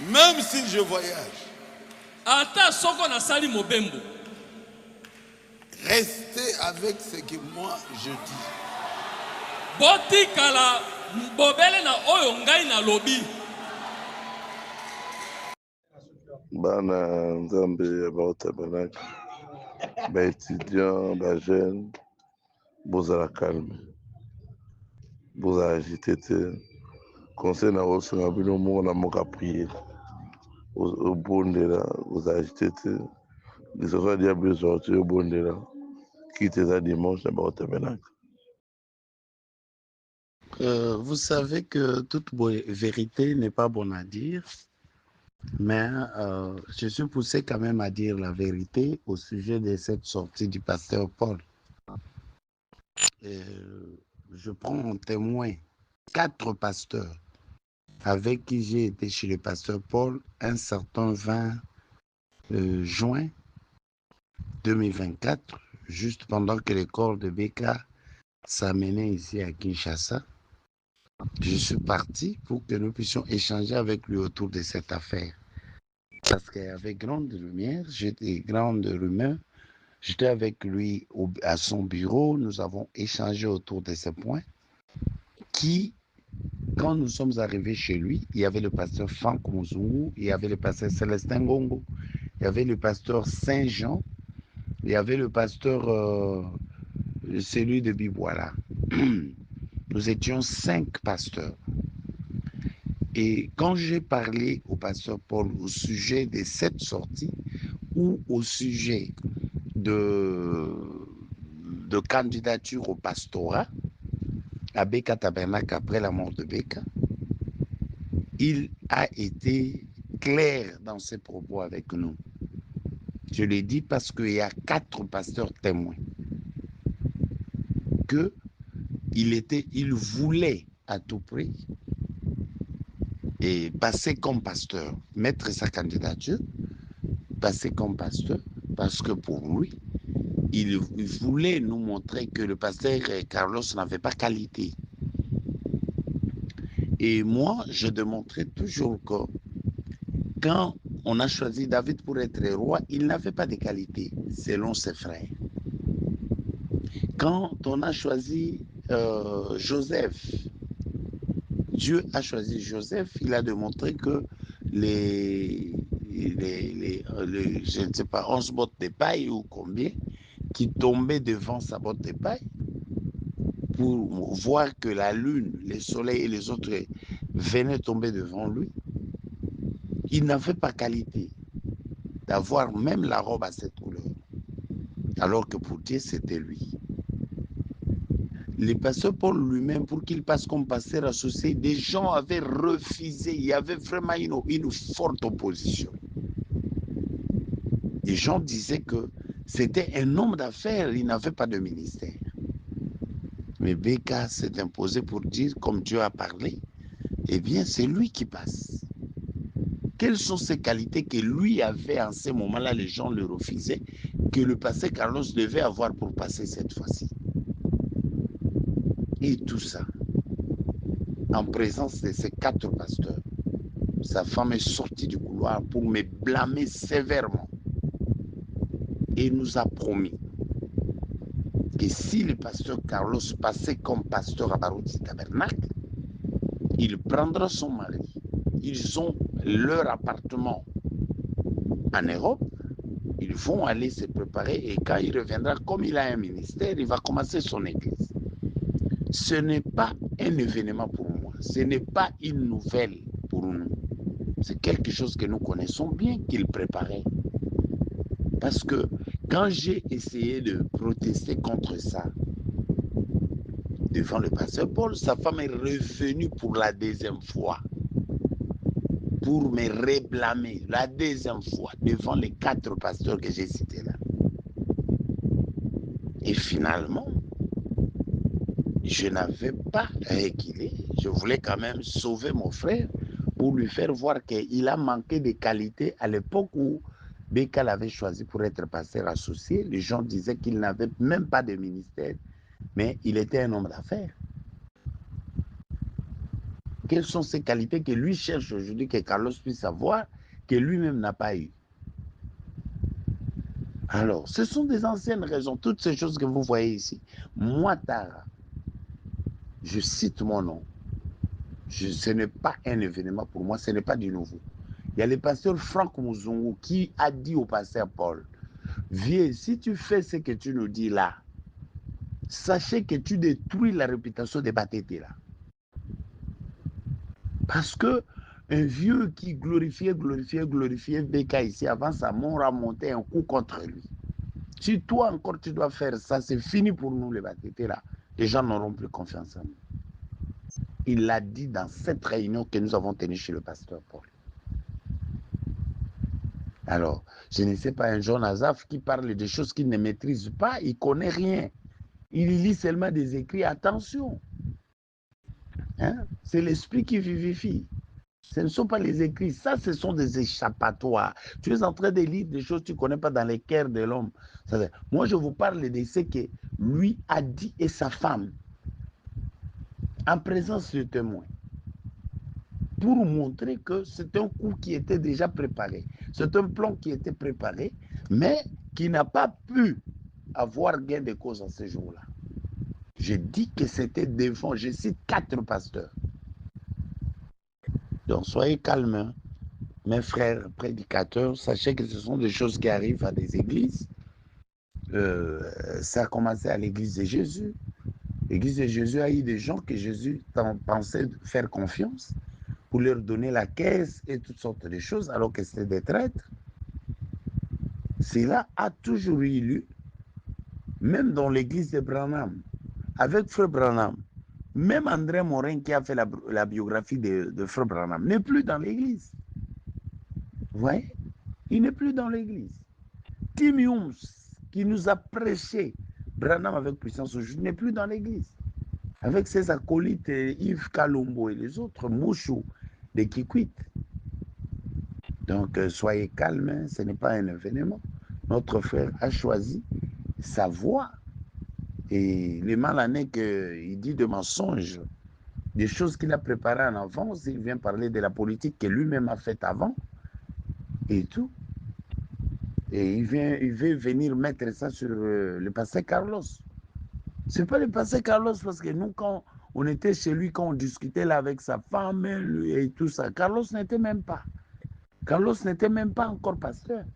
Même si je voyage, restez avec ce que moi je dis. Bana nzambe ya baotabanaki baétudiant bajeune bozala calme bozala agité te conseil na kosenga bino moko na moko aprie obondela bozala agité te lisoso ya diable ezorti obondela kite eza dimanche na baotabanaki. Vous savez que toute vérité n'est pas bonne à dire, mais je suis poussé quand même à dire la vérité au sujet de cette sortie du pasteur Paul. Je prends en témoin 4 pasteurs avec qui j'ai été chez le pasteur Paul un certain 20 juin 2024, juste pendant que le corps de Beka s'amenait ici à Kinshasa. Je suis parti pour que nous puissions échanger avec lui autour de cette affaire. Parce qu'avec grande lumière, grande rumeur, j'étais avec lui à son bureau, nous avons échangé autour de ces points qui, quand nous sommes arrivés chez lui, il y avait le pasteur Franck Muzungu, il y avait le pasteur Célestin Gongo, il y avait le pasteur Saint-Jean, il y avait le pasteur, celui de Bibouala. Nous étions 5 pasteurs. Et quand j'ai parlé au pasteur Paul au sujet de cette sortie ou au sujet de candidature au pastorat à Beka Tabernacle après la mort de Beka, il a été clair dans ses propos avec nous. Je l'ai dit parce qu'il y a 4 pasteurs témoins qu'il voulait à tout prix et passer comme pasteur, mettre sa candidature, passer comme pasteur, parce que pour lui, il voulait nous montrer que le pasteur Carlos n'avait pas qualité. Et moi, je démontrais toujours que quand on a choisi David pour être roi, il n'avait pas de qualité, selon ses frères. Quand on a choisi Joseph, Dieu a choisi Joseph, il a démontré que je ne sais pas, 11 bottes de paille ou combien, qui tombaient devant sa botte de paille, pour voir que la lune, le soleil et les autres venaient tomber devant lui, il n'avait pas qualité d'avoir même la robe à cette couleur, alors que pour Dieu, c'était lui. Le pasteur Paul lui-même, pour qu'il passe comme pasteur associé, des gens avaient refusé. Il y avait vraiment une forte opposition. Les gens disaient que c'était un homme d'affaires, il n'avait pas de ministère. Mais Beka s'est imposé pour dire, comme Dieu a parlé, eh bien, c'est lui qui passe. Quelles sont ces qualités que lui avait en ce moment-là, les gens le refusaient, que le pasteur Carlos devait avoir pour passer cette fois-ci? Et tout ça, en présence de ces 4 pasteurs, sa femme est sortie du couloir pour me blâmer sévèrement. Et nous a promis que si le pasteur Carlos passait comme pasteur à Barouti Tabernacle, il prendra son mari. Ils ont leur appartement en Europe. Ils vont aller se préparer et quand il reviendra, comme il a un ministère, il va commencer son église. Ce n'est pas un événement pour moi. Ce n'est pas une nouvelle pour nous. C'est quelque chose que nous connaissons bien qu'il préparait. Parce que quand j'ai essayé de protester contre ça, devant le pasteur Paul, sa femme est revenue pour la 2e fois, pour me réblâmer, la 2e fois, devant les 4 pasteurs que j'ai cités là. Et finalement, je n'avais pas reculé. Je voulais quand même sauver mon frère pour lui faire voir qu'il a manqué de qualité à l'époque où Beka l'avait choisi pour être pasteur associé. Les gens disaient qu'il n'avait même pas de ministère, mais il était un homme d'affaires. Quelles sont ces qualités que lui cherche aujourd'hui, que Carlos puisse avoir, que lui-même n'a pas eu? Alors, ce sont des anciennes raisons, toutes ces choses que vous voyez ici. Moi, Tara, je cite mon nom. Ce n'est pas un événement pour moi, ce n'est pas du nouveau. Il y a le pasteur Franck Mouzungu qui a dit au pasteur Paul, viens, si tu fais ce que tu nous dis là, sachez que tu détruis la réputation des Batété là. Parce que un vieux qui glorifiait Beka ici avant sa mort a monté un coup contre lui. Si toi encore tu dois faire ça, c'est fini pour nous les Batété là. Les gens n'auront plus confiance en nous. Il l'a dit dans cette réunion que nous avons tenue chez le pasteur Paul. Alors, je ne sais pas, un John Azaf qui parle de choses qu'il ne maîtrise pas, il ne connaît rien. Il lit seulement des écrits, attention. Hein? C'est l'esprit qui vivifie. Ce ne sont pas les écrits, ça ce sont des échappatoires. Tu es en train de lire des choses que tu ne connais pas dans les cœurs de l'homme. Moi, je vous parle de ce que lui a dit et sa femme, en présence de témoins, pour montrer que c'est un coup qui était déjà préparé. C'est un plan qui était préparé, mais qui n'a pas pu avoir gain de cause en ce jour-là. Je dis que c'était devant, je cite 4 pasteurs. Donc soyez calmes, mes frères prédicateurs, sachez que ce sont des choses qui arrivent à des églises. Ça a commencé à l'église de Jésus. L'église de Jésus a eu des gens que Jésus pensait faire confiance pour leur donner la caisse et toutes sortes de choses, alors que c'était des traîtres. Cela a toujours eu lieu, même dans l'église de Branham, avec Frère Branham. Même André Morin, qui a fait la biographie de Frère Branham, n'est plus dans l'église. Vous voyez? Il n'est plus dans l'église. Tim Humes, qui nous a prêché Branham avec puissance aujourd'hui, n'est plus dans l'église. Avec ses acolytes Yves Kalombo et les autres, Mouchou, de Kikwit. Donc, soyez calmes, ce n'est pas un événement. Notre frère a choisi sa voie. Et le mal est qu'il dit de mensonges, des choses qu'il a préparées en avance. Il vient parler de la politique que lui-même a faite avant et tout. Et il veut venir mettre ça sur le pasteur Carlos. Ce n'est pas le pasteur Carlos, parce que nous, quand on était chez lui, quand on discutait là avec sa femme et tout ça, Carlos n'était même pas encore pasteur.